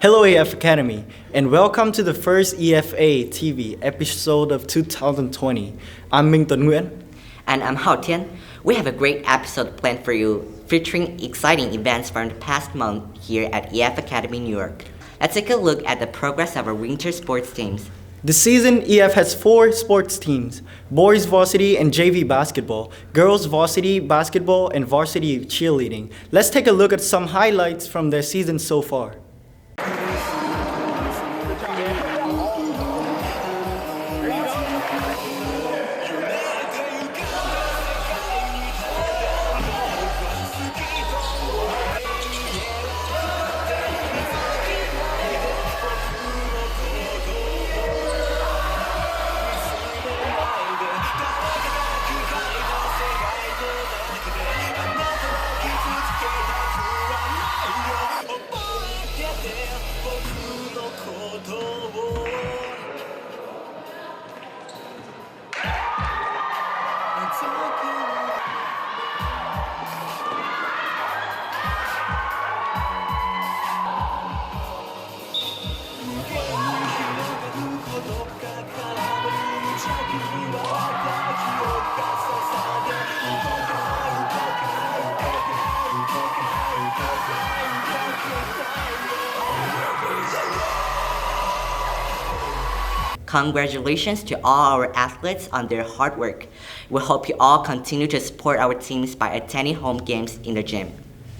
Hello EF Academy, and welcome to the first EFA TV episode of 2020. I'm Nunar. And I'm Hao Tian. We have a great episode planned for you, featuring exciting events from the past month here at EF Academy, New York. Let's take a look at the progress of our winter sports teams. This season, EF has 4 sports teams: boys varsity and JV basketball, girls varsity basketball, and varsity cheerleading. Let's take a look at some highlights from their season so far. Congratulations to all our athletes on their hard work. We hope you all continue to support our teams by attending home games in the gym.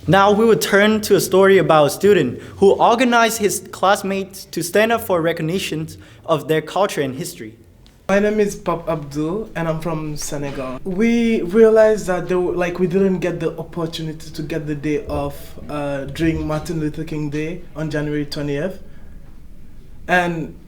Now we will turn to a story about a student who organized his classmates to stand up for recognition of their culture and history. My name is Pap Abdul and I'm from Senegal. We realized that we didn't get the opportunity to get the day off during Martin Luther King Day on January 20th. And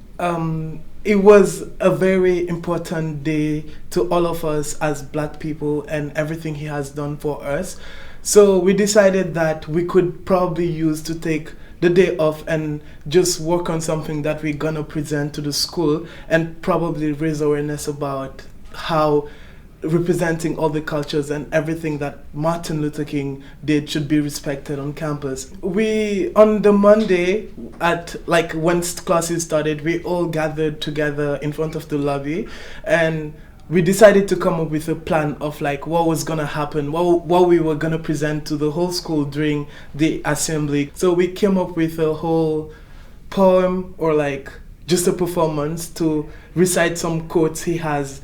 it was a very important day to all of us as Black people and everything he has done for us. So we decided that we could probably use to take the day off and just work on something that we're gonna present to the school and probably raise awareness about how representing all the cultures and everything that Martin Luther King did should be respected on campus. We, on the Monday, when classes started, we all gathered together in front of the lobby and we decided to come up with a plan of what was gonna happen, what we were gonna present to the whole school during the assembly. So we came up with a whole poem or just a performance to recite some quotes he has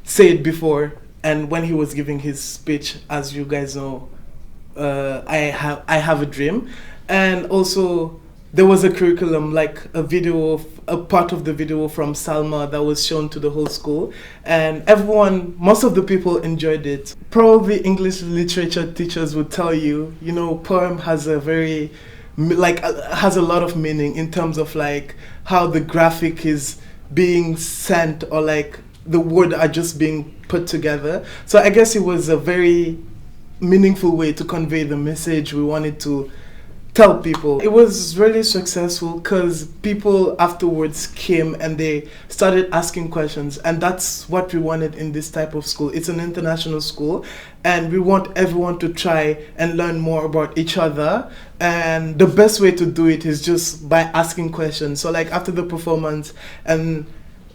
said before, and when he was giving his speech, as you guys know, I have a dream, and also there was a curriculum, a part of the video from Salma that was shown to the whole school, and most of the people enjoyed it. Probably English literature teachers would tell you, poem has a very has a lot of meaning in terms of how the graphic is being sent or the words are just being put together. So I guess it was a very meaningful way to convey the message we wanted to tell people. It was really successful because people afterwards came and they started asking questions, and that's what we wanted in this type of school. It's an international school and we want everyone to try and learn more about each other, and the best way to do it is just by asking questions. So after the performance, and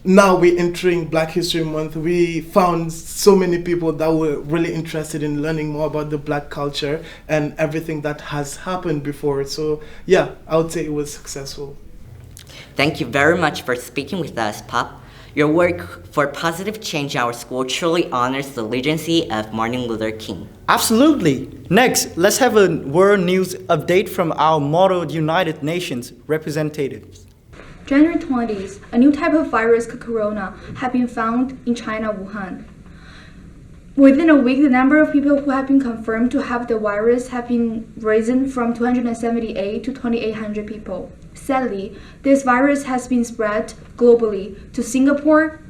now we're entering Black History Month, we found so many people that were really interested in learning more about the Black culture and everything that has happened before. So yeah, I would say it was successful. Thank you very much for speaking with us, Pop. Your work for positive change in our school truly honors the legacy of Martin Luther King. Absolutely. Next, let's have a world news update from our model United Nations representatives. January 20th, a new type of virus called corona had been found in China, Wuhan. Within a week, the number of people who have been confirmed to have the virus have been risen from 278 to 2,800 people. Sadly, this virus has been spread globally to Singapore,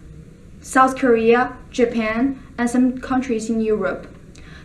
South Korea, Japan, and some countries in Europe.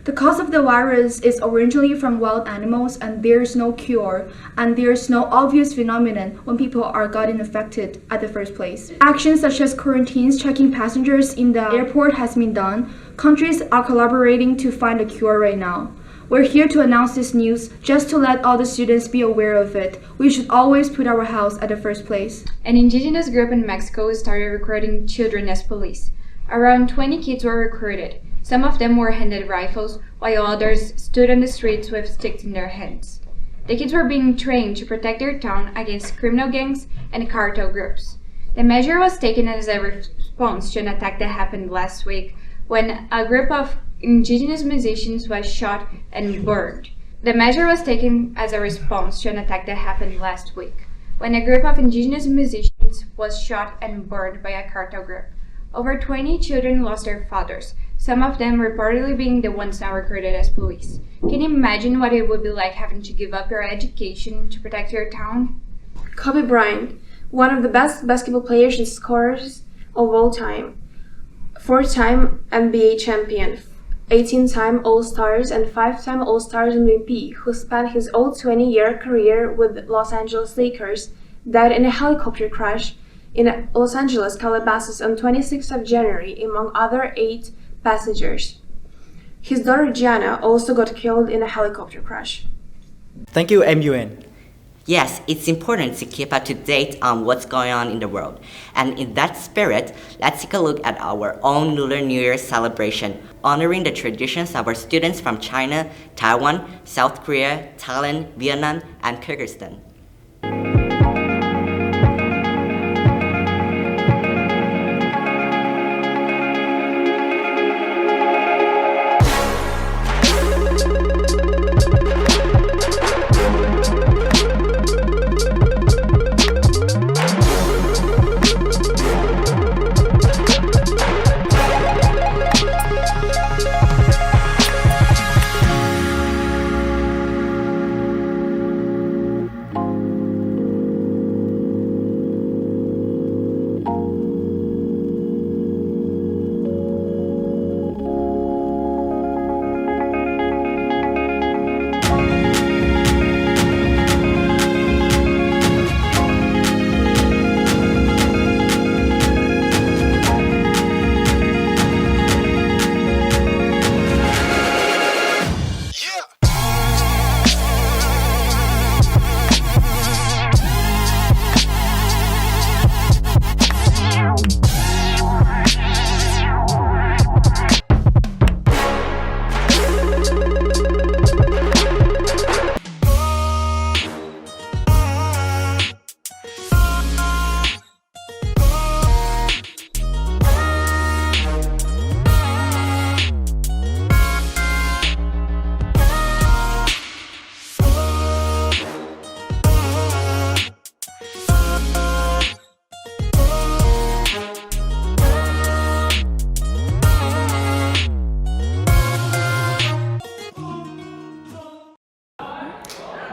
The cause of the virus is originally from wild animals, and there is no cure, and there is no obvious phenomenon when people are gotten infected at the first place. Actions such as quarantines, checking passengers in the airport has been done. Countries are collaborating to find a cure right now. We're here to announce this news just to let all the students be aware of it. We should always put our health at the first place. An indigenous group in Mexico started recruiting children as police. Around 20 kids were recruited. Some of them were handed rifles, while others stood on the streets with sticks in their hands. The kids were being trained to protect their town against criminal gangs and cartel groups. The measure was taken as a response to an attack that happened last week when a group of indigenous musicians was shot and burned. The measure was taken as a response to an attack that happened last week when a group of indigenous musicians was shot and burned by a cartel group. Over 20 children lost their fathers, some of them reportedly being the ones now recruited as police. Can you imagine what it would be like having to give up your education to protect your town? Kobe Bryant, one of the best basketball players and scorers of all time, 4-time NBA champion, 18-time All-Stars and 5-time All-Stars MVP, who spent his whole 20-year career with Los Angeles Lakers, died in a helicopter crash in Los Angeles, Calabasas on 26th of January, among other 8 passengers. His daughter Gianna also got killed in a helicopter crash. Thank you, MUN. Yes, it's important to keep up to date on what's going on in the world. And in that spirit, let's take a look at our own Lunar New Year celebration, honoring the traditions of our students from China, Taiwan, South Korea, Thailand, Vietnam, and Kyrgyzstan.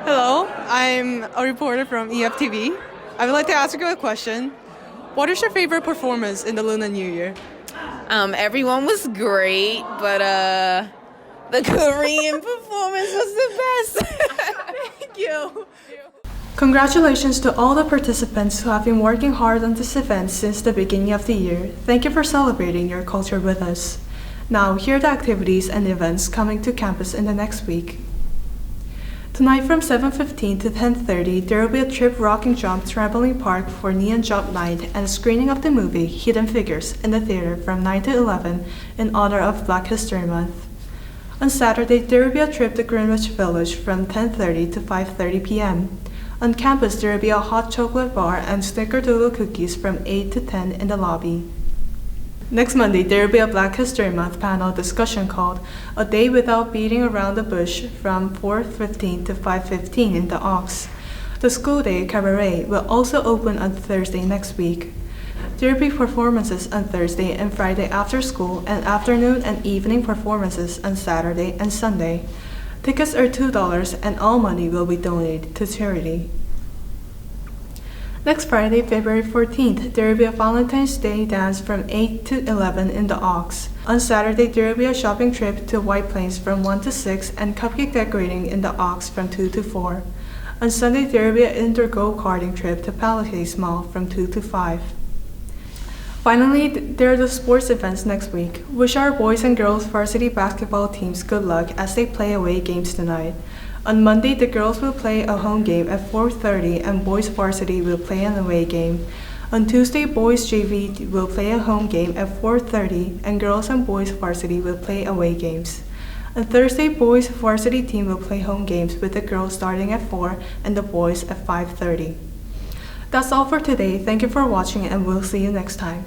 Hello, I'm a reporter from EFA TV. I would like to ask you a question. What is your favorite performance in the Lunar New Year? Everyone was great, but the Korean performance was the best. Thank you. Congratulations to all the participants who have been working hard on this event since the beginning of the year. Thank you for celebrating your culture with us. Now, here are the activities and events coming to campus in the next week. Tonight from 7:15 to 10:30, there will be a trip rocking jump trampoline park for Neon Jump Night and a screening of the movie Hidden Figures in the theater from 9 to 11 in honor of Black History Month. On Saturday, there will be a trip to Greenwich Village from 10:30 to 5:30 p.m. On campus, there will be a hot chocolate bar and snickerdoodle cookies from 8 to 10 in the lobby. Next Monday, there will be a Black History Month panel discussion called A Day Without Beating Around the Bush from 4:15 to 5:15 in the Aux. The School Day Cabaret will also open on Thursday next week. There will be performances on Thursday and Friday after school and afternoon and evening performances on Saturday and Sunday. Tickets are $2 and all money will be donated to charity. Next Friday, February 14th, there will be a Valentine's Day dance from 8 to 11 in the Aux. On Saturday, there will be a shopping trip to White Plains from 1 to 6 and cupcake decorating in the Aux from 2 to 4. On Sunday, there will be an indoor go-karting trip to Palisades Mall from 2 to 5. Finally, there are the sports events next week. Wish our boys and girls varsity basketball teams good luck as they play away games tonight. On Monday, the girls will play a home game at 4:30 and boys varsity will play an away game. On Tuesday, boys JV will play a home game at 4:30 and girls and boys varsity will play away games. On Thursday, boys varsity team will play home games with the girls starting at 4 and the boys at 5:30. That's all for today. Thank you for watching and we'll see you next time.